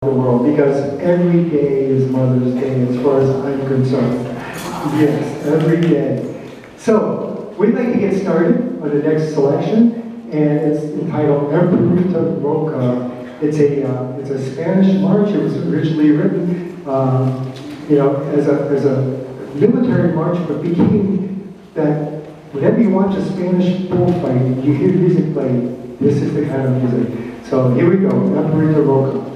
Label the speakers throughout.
Speaker 1: the world, because every day is Mother's Day as far as I'm concerned. Yes, every day. So, we'd like to get started on the next selection, and it's entitled Emperita Roca. It's a Spanish march. It was originally written, as a military march, but became that whenever you watch a Spanish bullfight, you hear music playing. This is the kind of music. So here we go, Emperita Roca.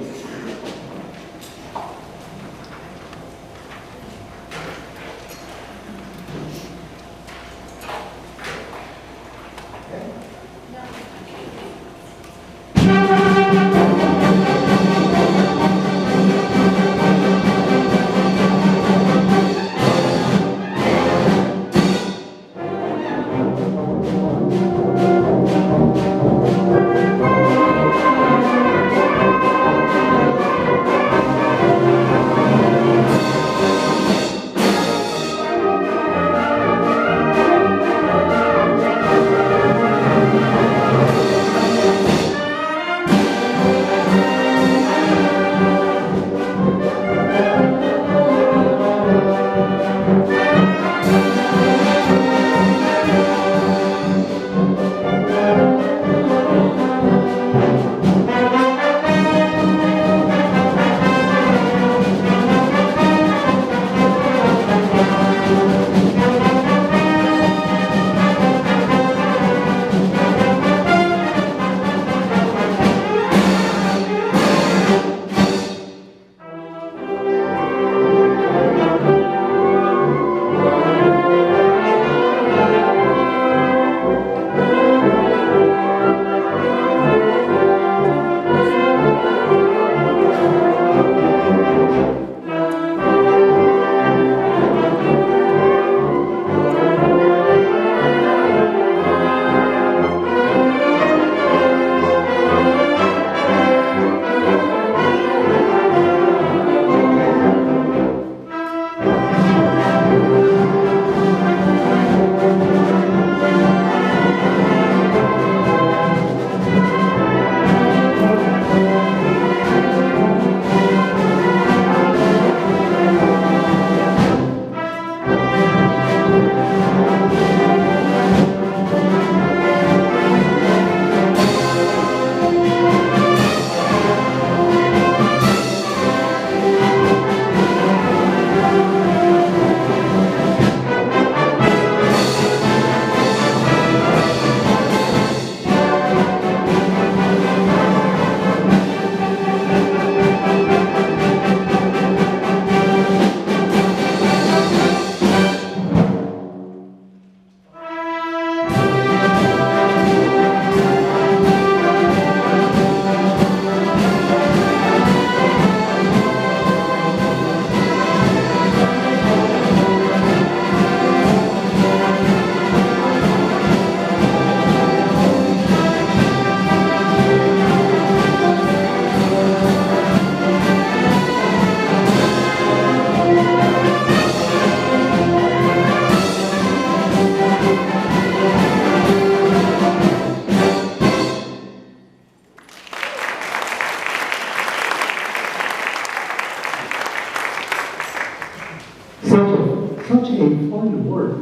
Speaker 1: Such a fun word.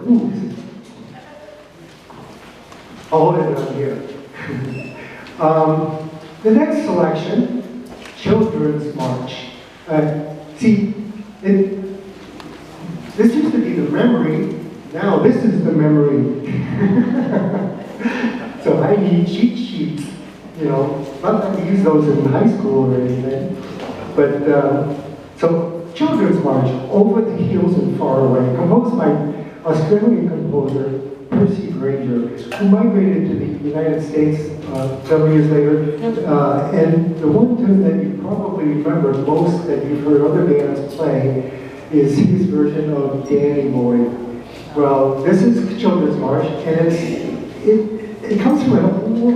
Speaker 1: I'll hold it down here. The next selection, Children's March. This used to be the memory. Now this is the memory. So I need cheat sheets. Not that we use those in high school or anything. But so. Children's March, Over the Hills and Far Away, composed by Australian composer Percy Granger, who migrated to the United States several years later. And the one tune that you probably remember most that you've heard other bands play is his version of Danny Boy. Well, this is Children's March, and it comes from an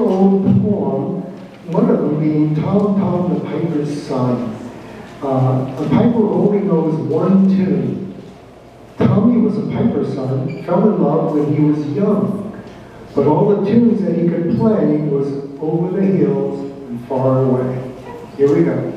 Speaker 1: old poem, one of them being Tom Tom the Piper's Son. A piper only knows one tune. Tommy was a piper's son, fell in love when he was young, but all the tunes that he could play was Over the Hills and Far Away. Here we go.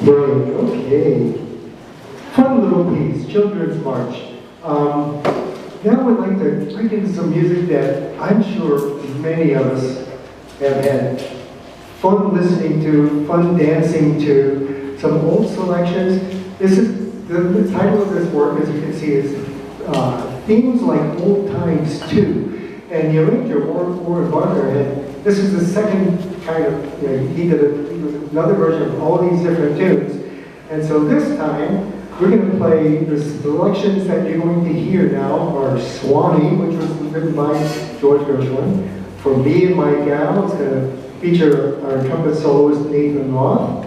Speaker 1: Great, okay. Fun little piece, Children's March. Now we'd like to break into some music that I'm sure many of us have had fun listening to, fun dancing to, some old selections. This is the title of this work, as you can see, is Themes Like Old Times Too. And the arranger, Warren Barker, this is the second kind of, he did another version of all these different tunes. And so this time, we're going to play the selections that you're going to hear now are Swanee, which was written by George Gershwin. For Me and My Gal, it's going to feature our trumpet soloist Nathan Roth.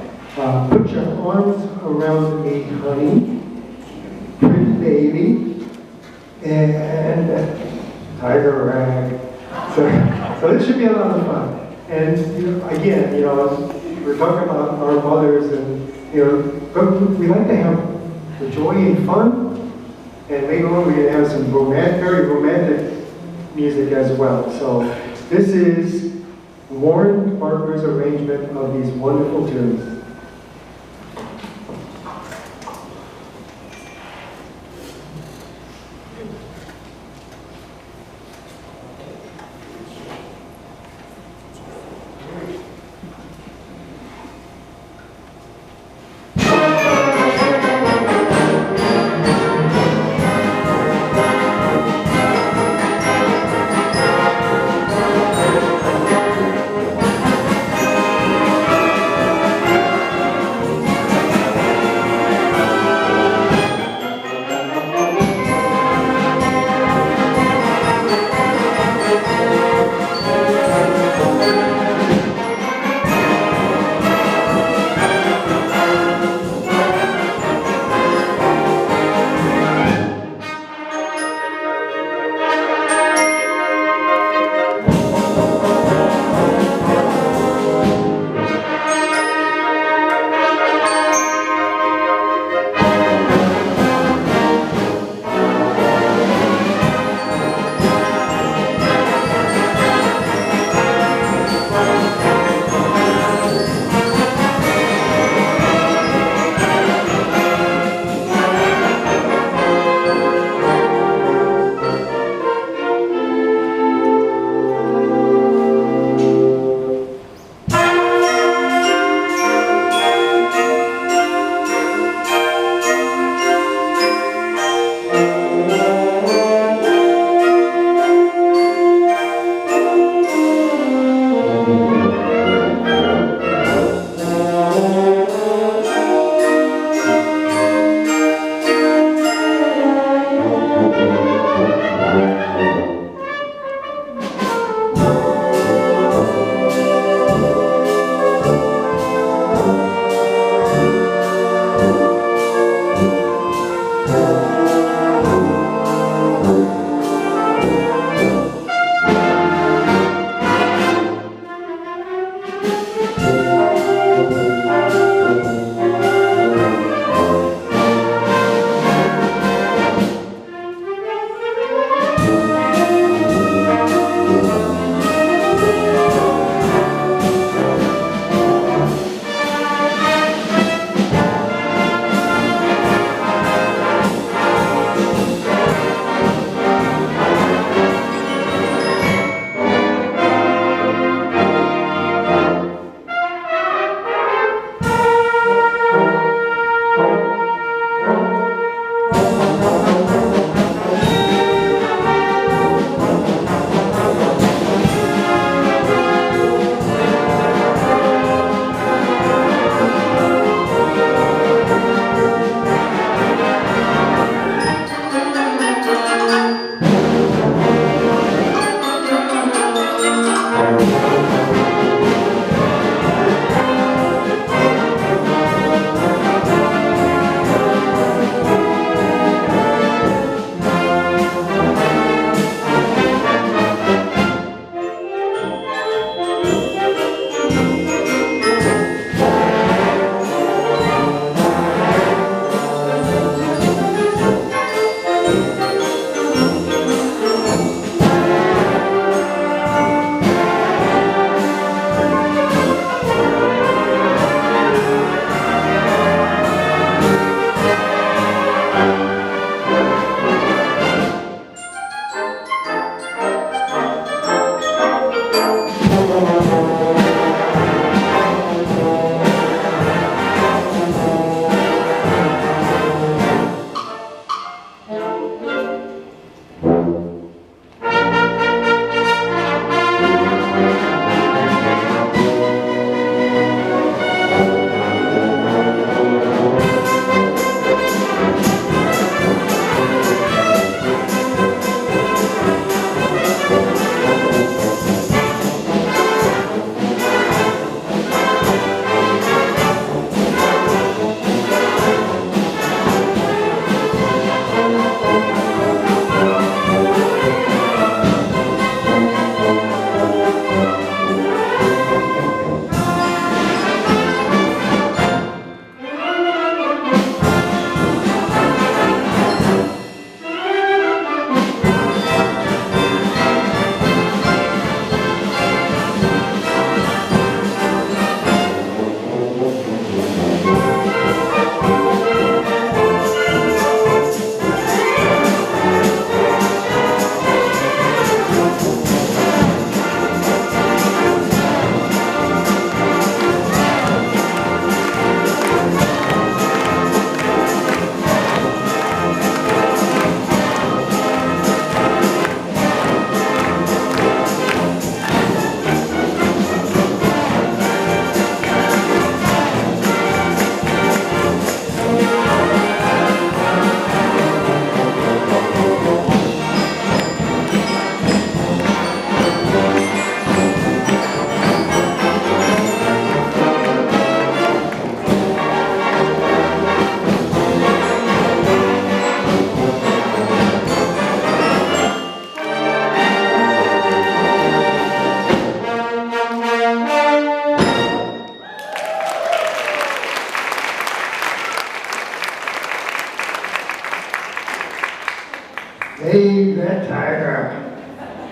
Speaker 1: Put Your Arms Around Me, Honey. Pretty Baby. And Tiger Rag. So this should be a lot of fun. And again, we're talking about our mothers, and but we like to have the joy and fun, and later on we're going to have some very romantic music as well. So this is Warren Barker's arrangement of these wonderful tunes.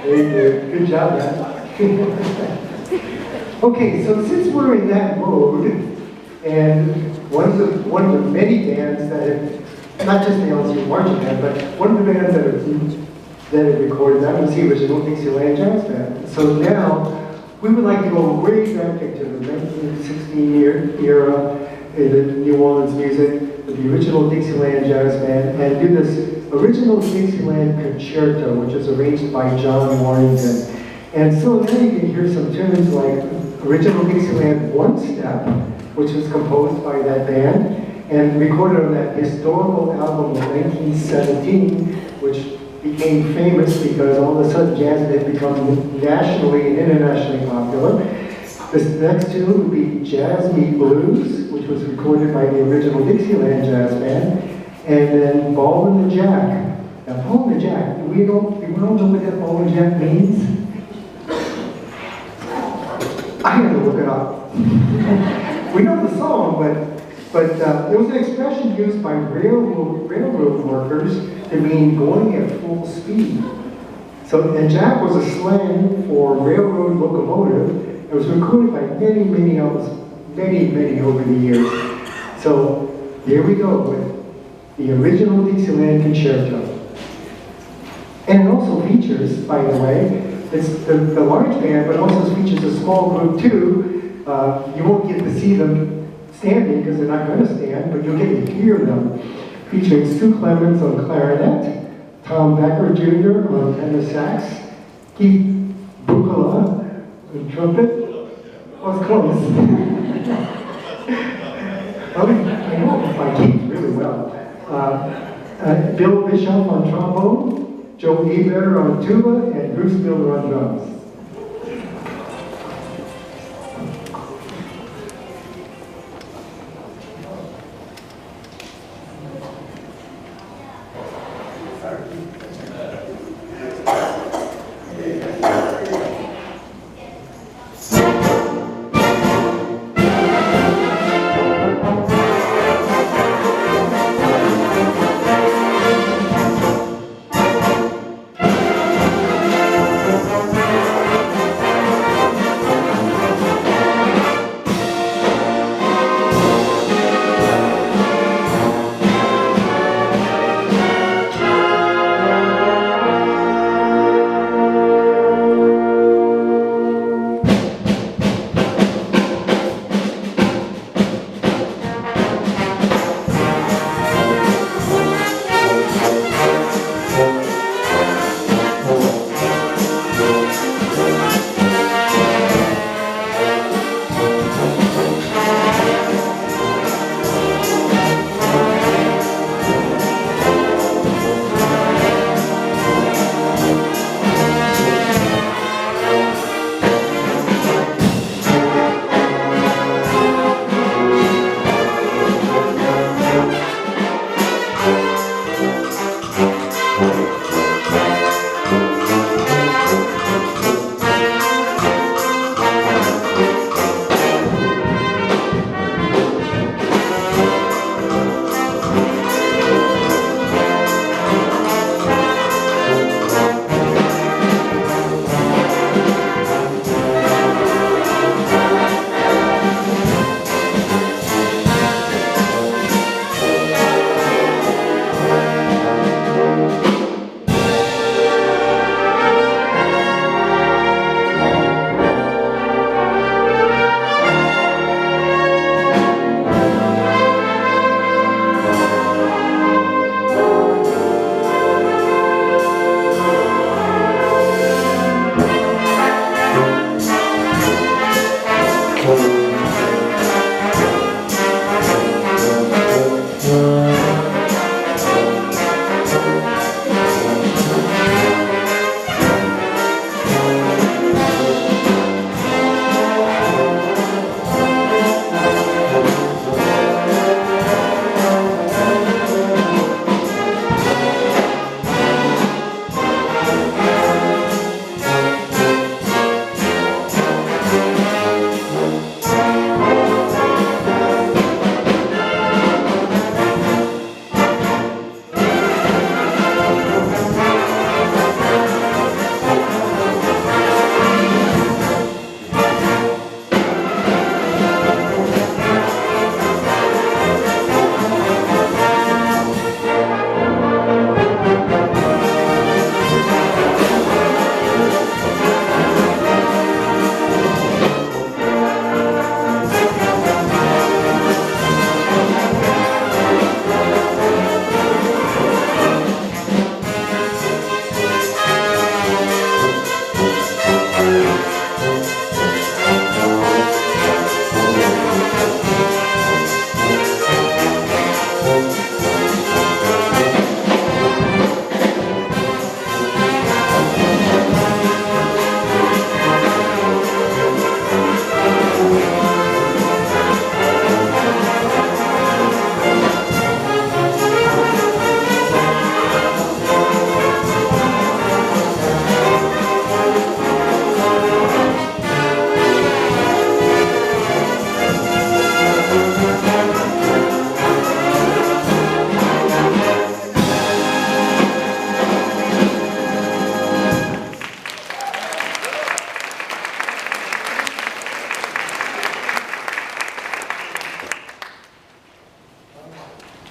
Speaker 1: Very good. Good job, man. Okay, so since we're in that mode, and one of the many bands that have, not just the LSU marching band, but one of the bands that have recorded that was the original Dixieland Jazz Band. So now, we would like to go way back into the 1960 era in the New Orleans music with the original Dixieland Jazz Band and do this original Dixieland Concerto, which is arranged by John Warrington. And so now you can hear some tunes like original Dixieland One Step, which was composed by that band and recorded on that historical album of 1917, which became famous because all of a sudden jazz had become nationally and internationally popular. This next tune would be Jazz Meet Blues, which was recorded by the original Dixieland Jazz Band, and then Ball and the Jack. Now, Ball and the Jack, we don't know what that Ball and Jack means? I had to look it up. We know the song, but it was an expression used by railroad workers to mean going at full speed. So, and Jack was a slang for railroad locomotive. It was recorded by many over the years. So here we go with the original Dixieland Concerto. And it also features, by the way, it's the large band, but also features a small group too. You won't get to see them standing because they're not going to stand, but you'll get to hear them. Featuring Stu Clemens on clarinet, Tom Becker Jr. on tenor sax, Keith Bukola on trumpet. Oh, it's close. I know my Keith really well. Bill Bishop on trombone, Joe Eber on tuba, and Bruce Miller on drums.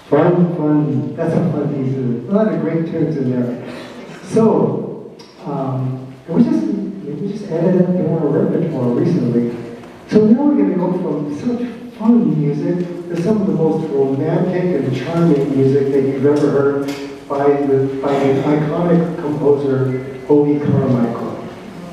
Speaker 1: Fun. That's a fun piece of it. A lot of great tunes in there. So, we just added that to our repertoire recently. So now we're going to go from such fun music to some of the most romantic and charming music that you've ever heard by the iconic composer Obie Carmichael.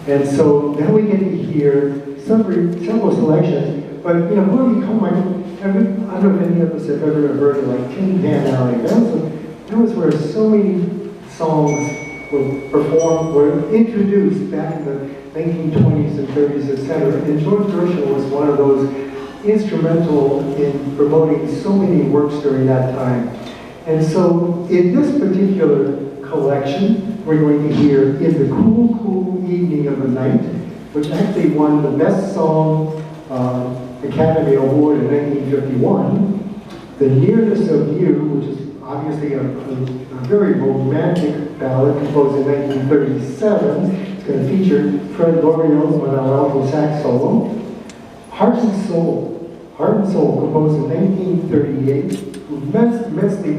Speaker 1: And so now we get to hear several selections. But you know, Obie Carmichael, I don't know if any of us have ever heard of like Tin Pan Alley. That was where so many songs were performed, were introduced back in the 1920s and 30s, etc. And George Gershwin was one of those instrumental in promoting so many works during that time. And so in this particular collection, we're going to hear In the Cool, Cool Evening of the Night, which actually won the Best Song Academy Award in 1951. The Nearness of You, which is obviously a very romantic ballad composed in 1937. It's going to feature Fred Loriot on our alto sax solo. Heart and Soul, composed in 1938. Immensely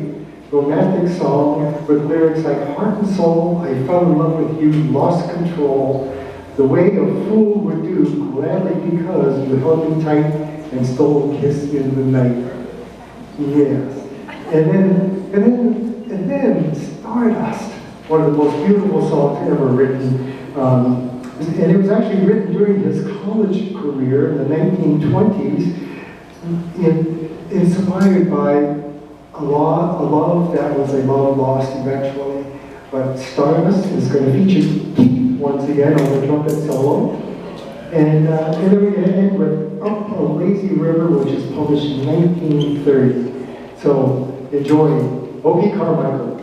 Speaker 1: romantic song with lyrics like, heart and soul, I fell in love with you, lost control. The way a fool would do, gladly because you held me tight and stole a kiss in the night. Yes. And then Stardust, one of the most beautiful songs ever written. And it was actually written during his college career in the 1920s, inspired by a love that was a love lost eventually. But Stardust is going to feature Keith once again on the trumpet solo. And then we're going to end with Up a Lazy River, which is published in 1930. So enjoy Obie Carmichael.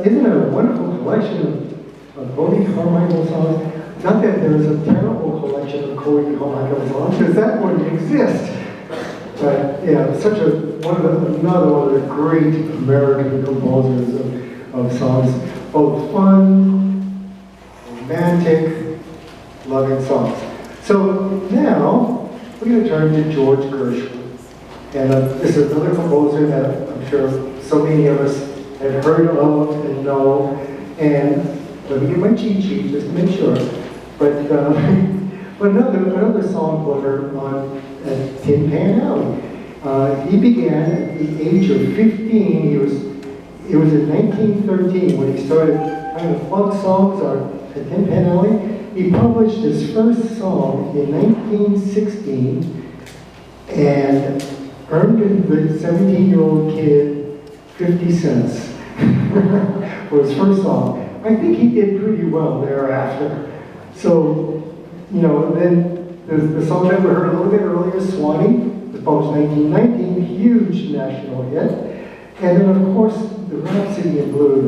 Speaker 1: Isn't it a wonderful collection of Bodhi Carmichael songs? Not that there is a terrible collection of Koei Honaka songs, because that wouldn't exist. But yeah, another one of the great American composers of songs, both fun, romantic, loving songs. So now we're going to turn to George Gershwin. And this is another composer that I'm sure so many of us have heard of and know. And let me get my cheat sheet just to make sure. But another song put on Tin Pan Alley. He began at the age of 15. It was in 1913 when he started kind of folk songs at Tin Pan Alley. He published his first song in 1916 and earned the 17-year-old kid 50 cents for his first song. I think he did pretty well thereafter. So, then the song that we heard a little bit earlier, Swanee, was published in 1919, huge national hit. And then, of course, the Rhapsody in Blue,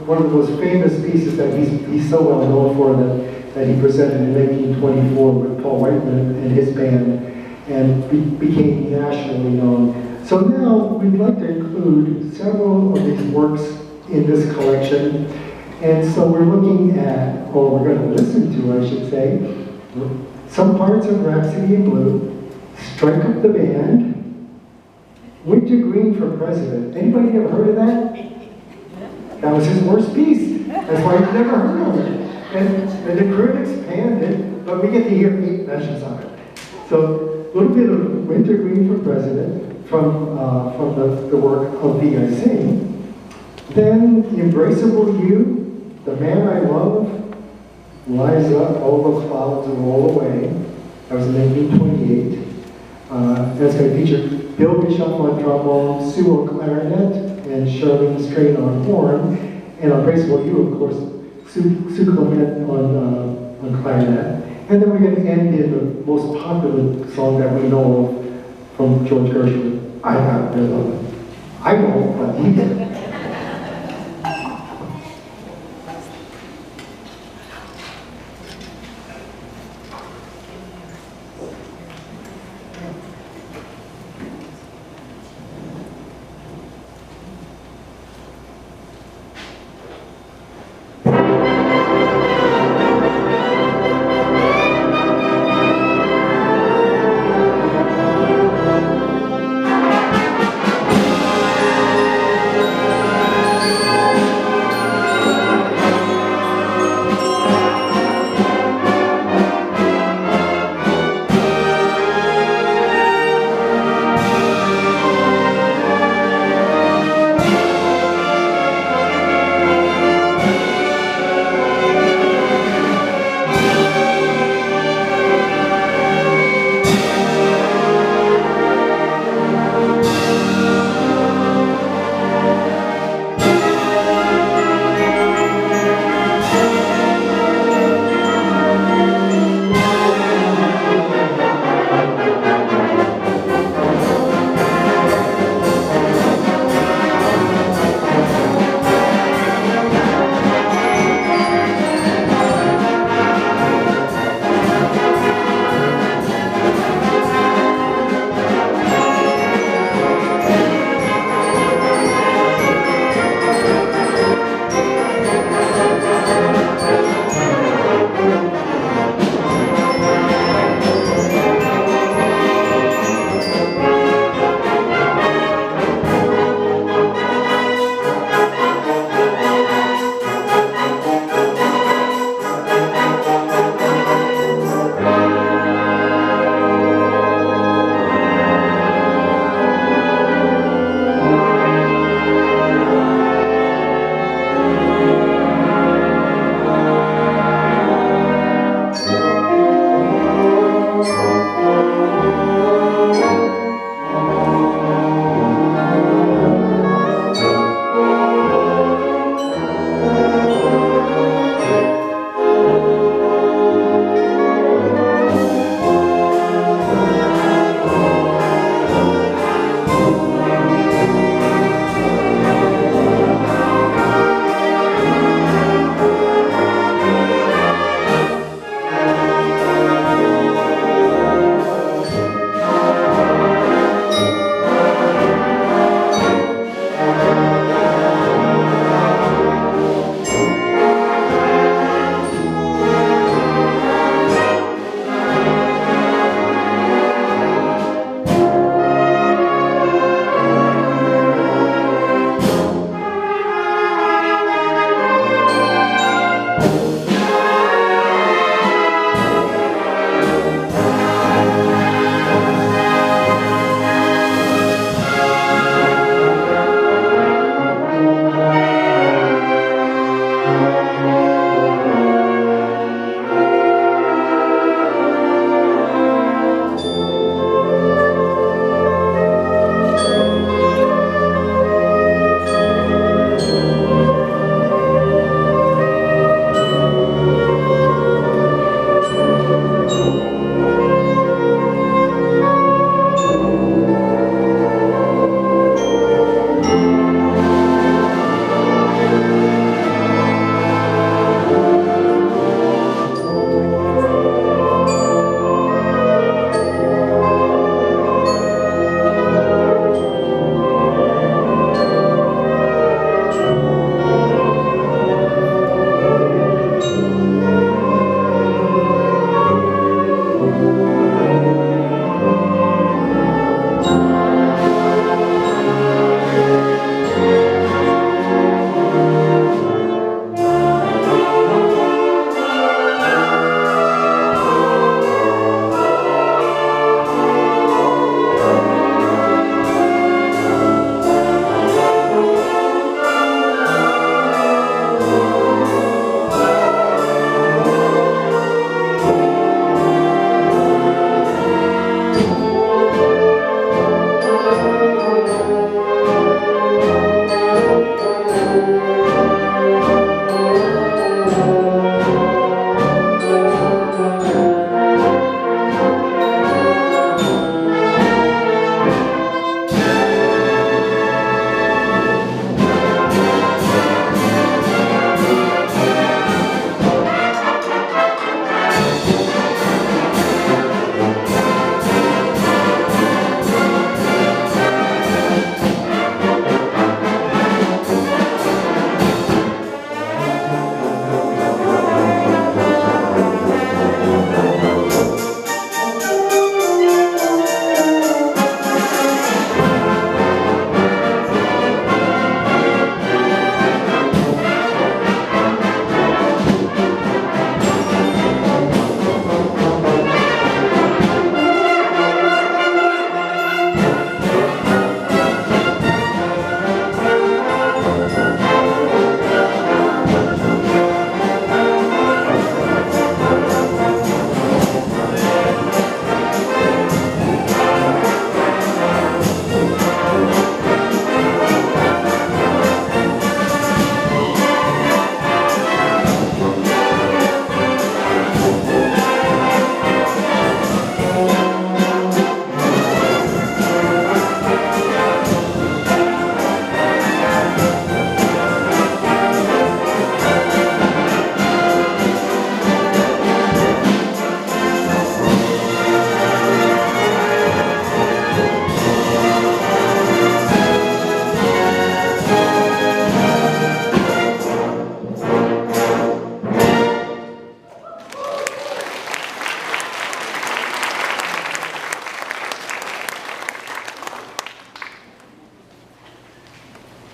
Speaker 1: one of the most famous pieces that he's so well known for that he presented in 1924 with Paul Whiteman and his band, and became nationally known. So now we'd like to include several of these works in this collection. And so we're looking at, or we're going to listen to, I should say, some parts of Rhapsody in Blue, Strike Up the Band, Winter Green for President. Anybody ever heard of that? That was his worst piece. That's why you've never heard of it. And the critics panned it, but we get to hear 8 versions of it. So a little bit of Winter Green for President from the work of V.I.C. Then Embraceable You, The Man I Love, Rise Up, All the Clouds Roll Away. That was in 1928. That's going to feature Bill Bishop on trombone, Sue on clarinet, and Charlene Strain on horn. And Embraceable You, of course, Sue Clement on clarinet. And then we're going to end in the most popular song that we know of from George Gershwin, I Got Real Love. I won't, but he did.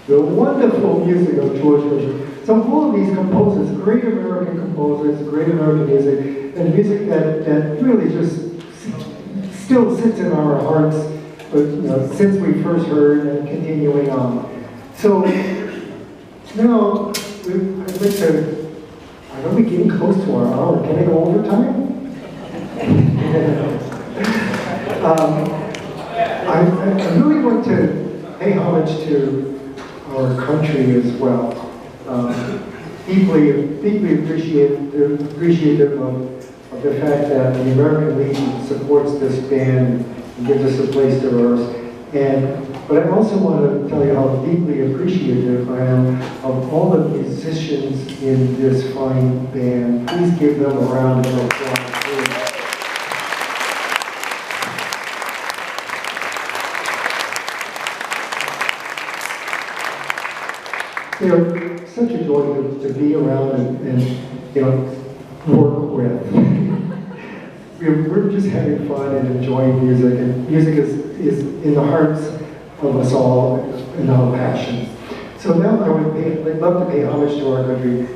Speaker 1: the wonderful music of George Gershwin. So all of these composers, great American composers, great American music, and music that really just still sits in our hearts, since we first heard and continuing on. So now, I'd like to, I know we're getting close to our hour. Can I go overtime? I really want to pay homage to our country as well. Deeply appreciative of the fact that the American Legion supports this band and gives us a place to rehearse. But I also want to tell you how deeply appreciative I am of all the musicians in this fine band. Please give them a round of applause. They're such a joy to be around and work with. We're just having fun and enjoying music, and music is in the hearts of us all and our passion. So now I'd love to pay homage to our country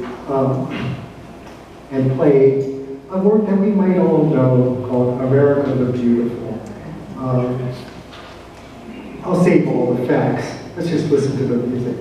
Speaker 1: and play a work that we might all know called America the Beautiful. I'll save all the facts. Let's just listen to the music.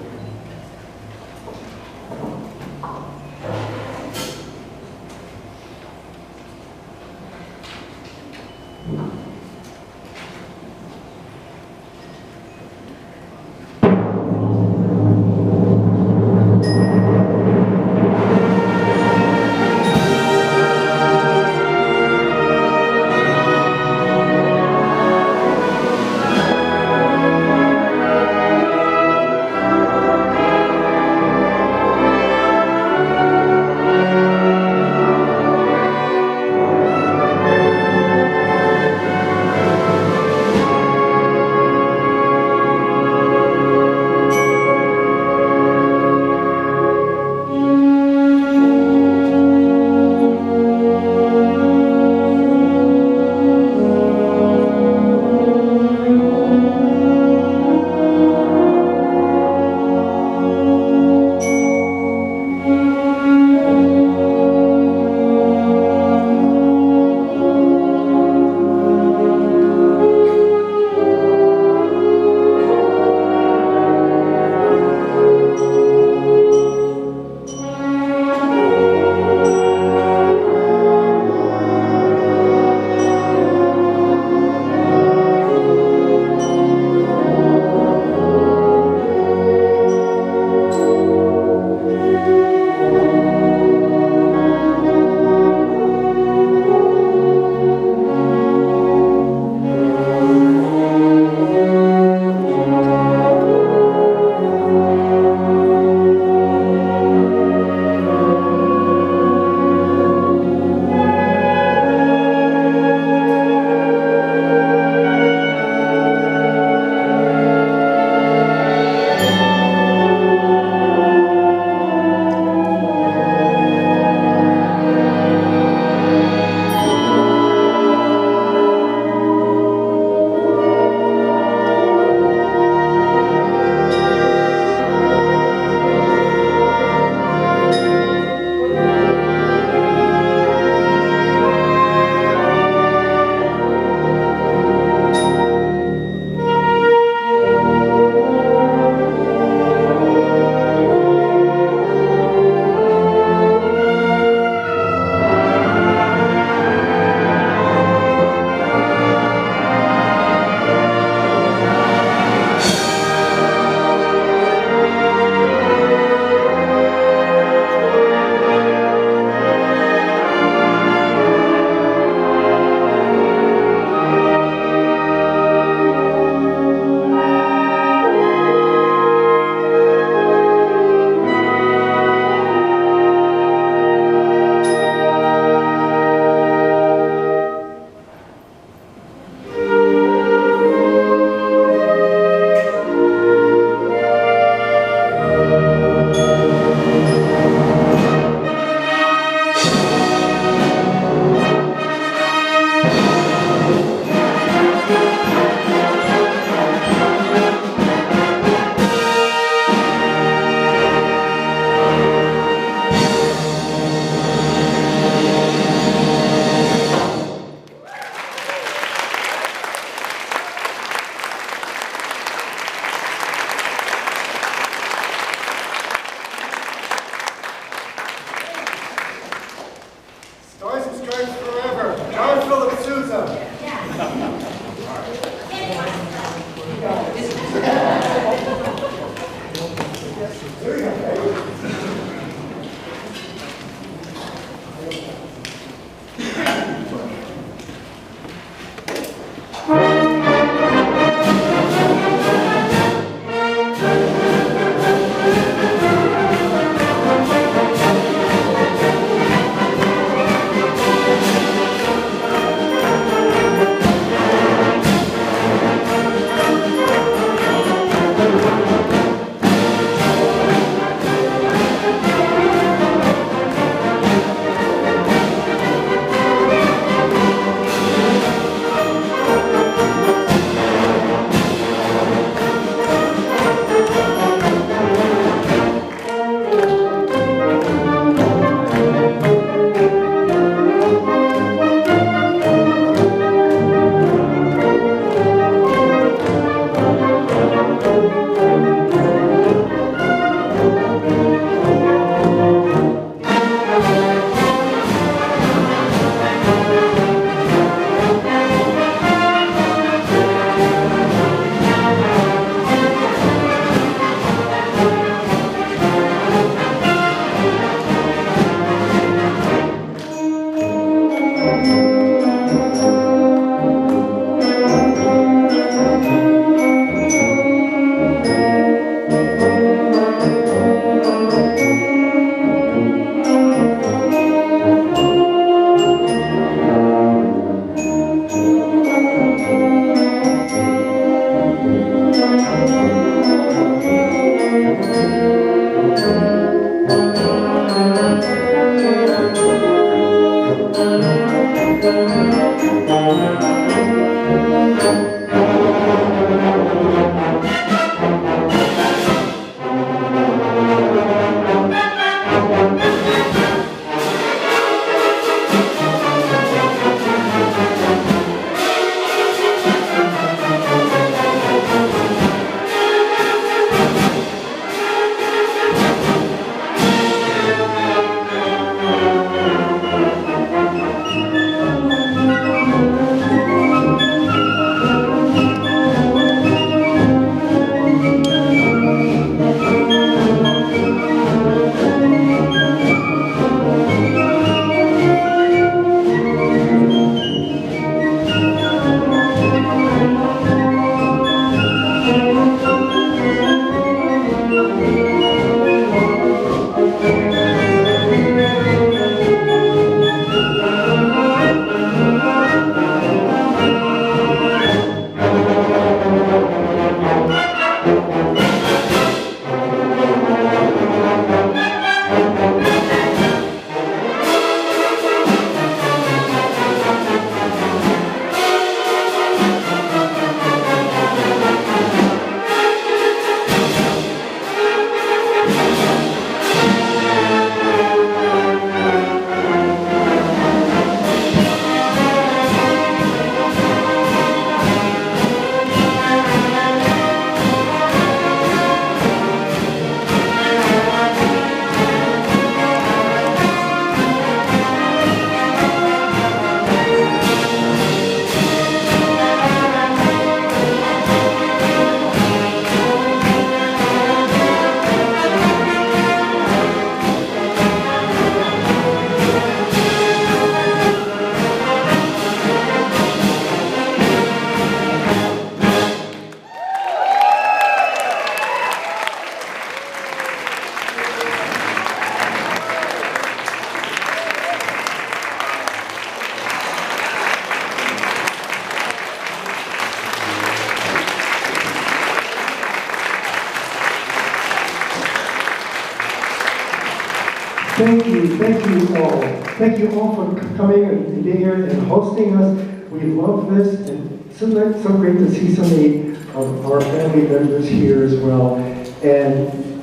Speaker 1: Thank you all. Thank you all for coming and being here and hosting us. We love this, and so great to see so many of our family members here as well. And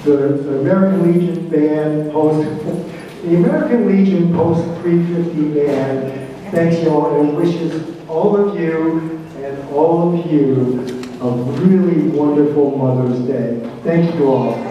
Speaker 1: the American Legion Band the American Legion Post 350 Band thanks you all and wishes all of you and all of you a really wonderful Mother's Day. Thank you all.